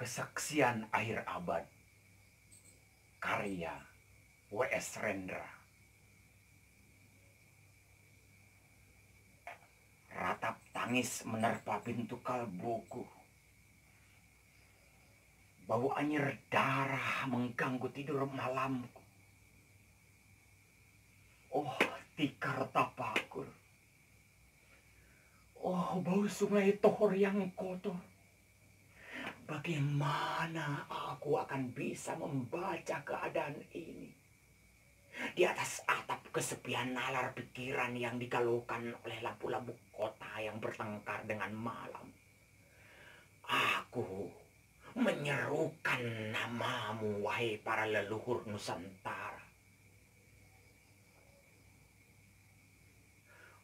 Kesaksian Akhir Abad, karya W.S. Rendra. Ratap tangis menerpa pintu kalbuku. Bau anyir darah mengganggu tidur malamku. Oh, tikar tapakur. Oh, bau sungai Tohor yang kotor. Bagaimana aku akan bisa membaca keadaan ini? Di atas atap kesepian nalar pikiran yang digalaukan oleh lampu-lampu kota yang bertengkar dengan malam. Aku menyerukan namamu, wahai para leluhur Nusantara.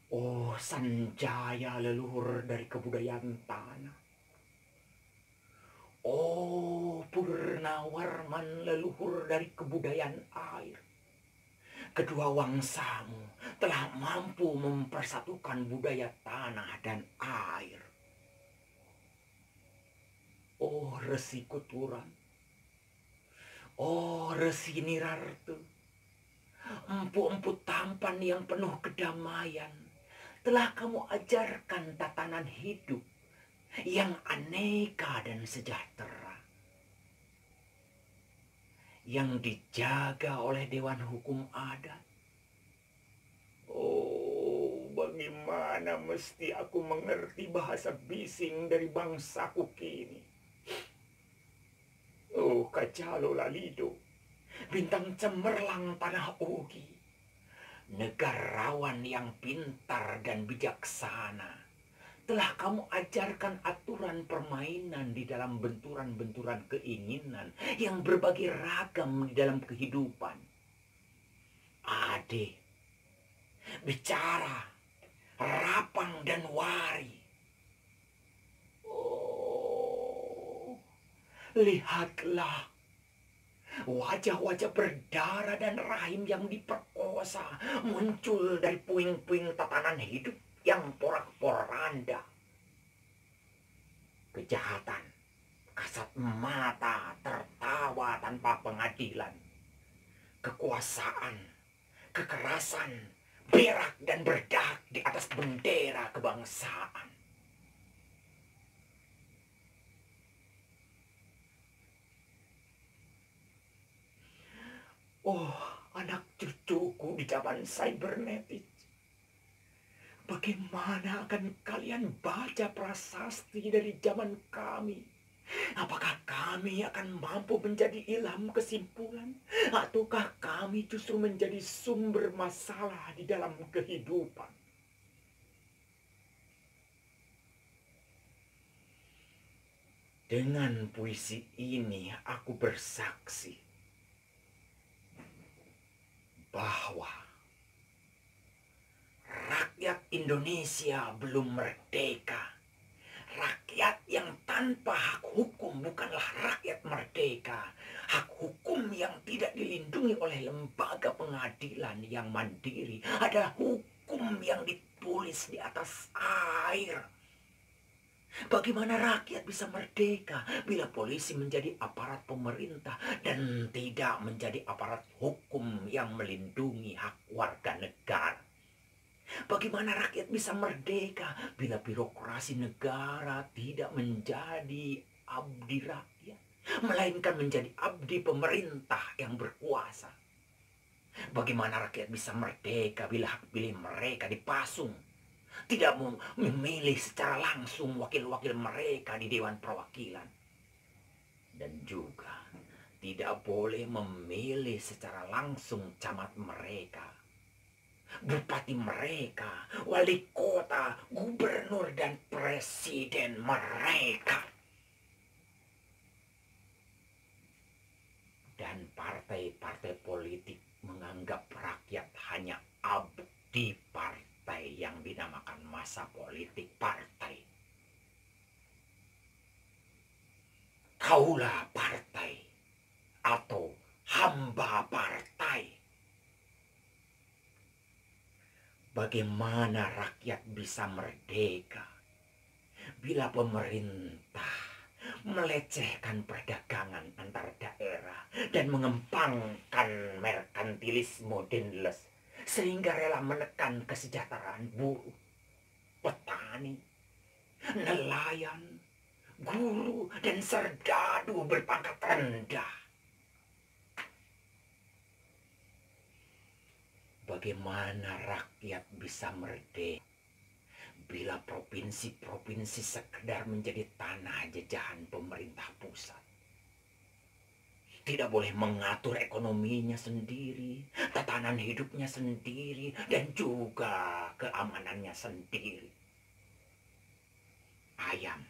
Oh, sanjaya leluhur dari kebudayaan tanah. Oh, Purnawarman leluhur dari kebudayaan air. Kedua wangsamu telah mampu mempersatukan budaya tanah dan air. Oh, Resi Kuturan. Oh, Resi Nirartu. Empu-empu tampan yang penuh kedamaian telah kamu ajarkan tatanan hidup yang aneka dan sejahtera, yang dijaga oleh Dewan Hukum Adat. Oh, bagaimana mesti aku mengerti bahasa bising dari bangsaku kini? Oh, Kajalo Lalido, bintang cemerlang tanah Ugi, negarawan yang pintar dan bijaksana, telah kamu ajarkan aturan permainan di dalam benturan-benturan keinginan yang berbagai ragam di dalam kehidupan. Ade, bicara, rapang dan wari. Oh, lihatlah wajah-wajah berdarah dan rahim yang diperkosa muncul dari puing-puing tatanan hidup yang porak-poranda. Kejahatan, kasat mata tertawa tanpa pengadilan. Kekuasaan, kekerasan, berak dan berdahak di atas bendera kebangsaan. Oh, anak cucuku di zaman cybernetik. Bagaimana akan kalian baca prasasti dari zaman kami? Apakah kami akan mampu menjadi ilham kesimpulan? Ataukah kami justru menjadi sumber masalah di dalam kehidupan? Dengan puisi ini aku bersaksi bahwa rakyat Indonesia belum merdeka. Rakyat yang tanpa hak hukum bukanlah rakyat merdeka. Hak hukum yang tidak dilindungi oleh lembaga pengadilan yang mandiri adalah hukum yang ditulis di atas air. Bagaimana rakyat bisa merdeka bila polisi menjadi aparat pemerintah dan tidak menjadi aparat hukum yang melindungi hak warga negara? Bagaimana rakyat bisa merdeka bila birokrasi negara tidak menjadi abdi rakyat, melainkan menjadi abdi pemerintah yang berkuasa? Bagaimana rakyat bisa merdeka bila hak pilih mereka dipasung, tidak memilih secara langsung wakil-wakil mereka di Dewan Perwakilan, dan juga tidak boleh memilih secara langsung camat mereka, bupati mereka, wali kota, gubernur, dan presiden mereka. Dan partai-partai politik menganggap rakyat hanya abdi partai yang dinamakan masa politik partai. Kaulah partai atau hamba partai. Bagaimana rakyat bisa merdeka bila pemerintah melecehkan perdagangan antar daerah, dan mengembangkan merkantilisme Dendles, sehingga rela menekan kesejahteraan buruh, petani, nelayan, guru, dan serdadu berpangkat rendah. Bagaimana rakyat bisa merdeka bila provinsi-provinsi sekedar menjadi tanah jajahan pemerintah pusat? Tidak boleh mengatur ekonominya sendiri, tatanan hidupnya sendiri, dan juga keamanannya sendiri. Ayam,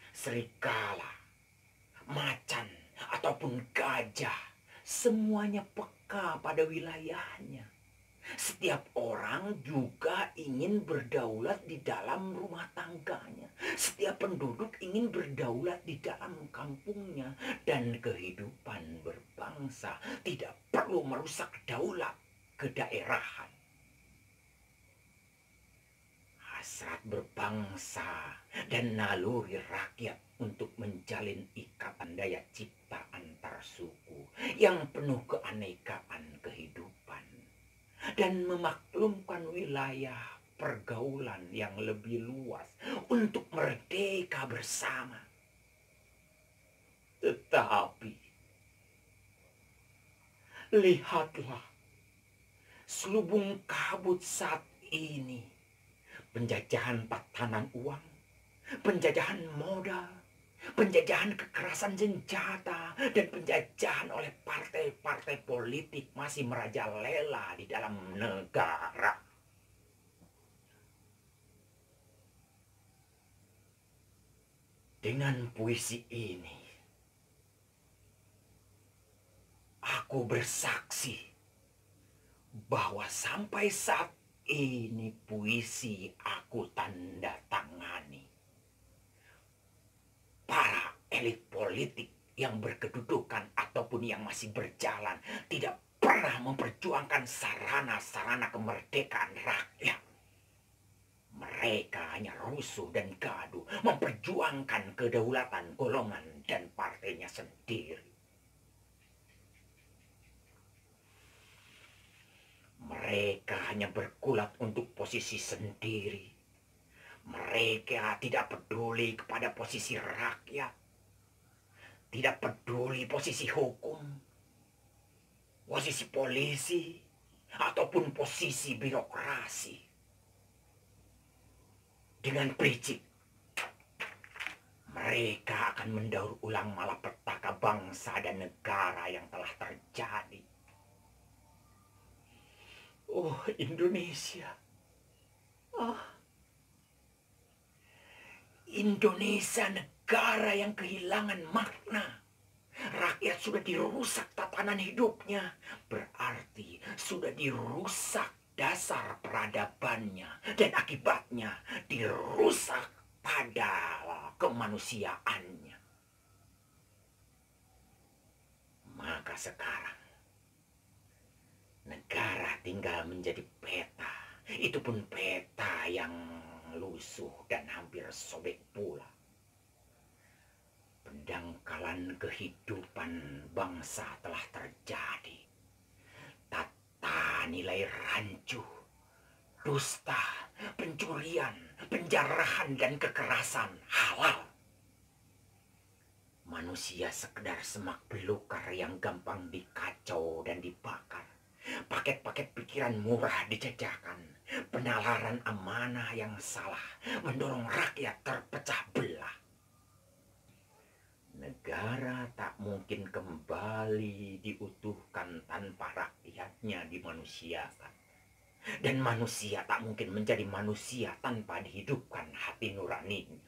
serigala, macan, ataupun gajah, semuanya peka pada wilayahnya. Setiap orang juga ingin berdaulat di dalam rumah tangganya. Setiap penduduk ingin berdaulat di dalam kampungnya. Dan kehidupan berbangsa tidak perlu merusak daulat kedaerahan. Hasrat berbangsa dan naluri rakyat untuk menjalin ikatan daya cipta antar suku yang penuh keanekaan kehidupan, dan memaklumkan wilayah pergaulan yang lebih luas untuk merdeka bersama. Tetapi lihatlah selubung kabut saat ini: penjajahan tatanan uang, penjajahan modal, penjajahan kekerasan senjata, dan penjajahan oleh partai-partai politik masih merajalela di dalam negara. Dengan puisi ini, aku bersaksi bahwa sampai saat ini puisi aku tanda tangani. Para elit politik yang berkedudukan ataupun yang masih berjalan tidak pernah memperjuangkan sarana-sarana kemerdekaan rakyat. Mereka hanya rusuh dan gaduh memperjuangkan kedaulatan golongan dan partainya sendiri. Mereka hanya bergulat untuk posisi sendiri. Mereka tidak peduli kepada posisi rakyat, tidak peduli posisi hukum, posisi polisi, ataupun posisi birokrasi. Dengan prinsip, mereka akan mendaur ulang malapetaka bangsa dan negara yang telah terjadi. Oh, Indonesia. Indonesia, negara yang kehilangan makna. Rakyat sudah dirusak tatanan hidupnya. Berarti sudah dirusak dasar peradabannya. Dan akibatnya dirusak pada kemanusiaannya. Maka sekarang negara tinggal menjadi peta. Itu pun peta yang lusuh dan hampir sobek pula. Pendangkalan kehidupan bangsa telah terjadi. Tata nilai rancuh, dusta, pencurian, penjarahan, dan kekerasan halal. Manusia sekedar semak belukar yang gampang dikacau dan dibakar. Paket-paket pikiran murah dijajakan. Penalaran amanah yang salah mendorong rakyat terpecah belah. Negara tak mungkin kembali diutuhkan tanpa rakyatnya dimanusiakan. Dan manusia tak mungkin menjadi manusia tanpa dihidupkan hati nuraninya.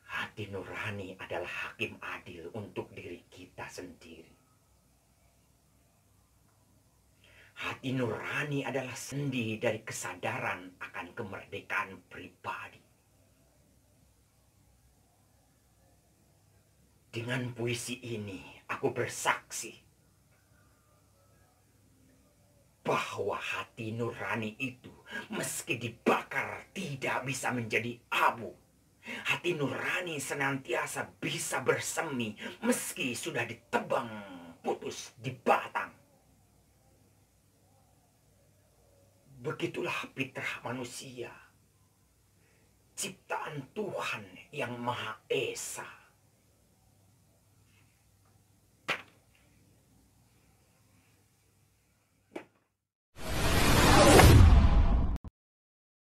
Hati nurani adalah hakim adil untuk diri kita sendiri. Hati nurani adalah sendi dari kesadaran akan kemerdekaan pribadi. Dengan puisi ini, aku bersaksi bahwa hati nurani itu meski dibakar tidak bisa menjadi abu. Hati nurani senantiasa bisa bersemi meski sudah ditebang putus di batang. Begitulah fitrah manusia, ciptaan Tuhan yang Maha Esa.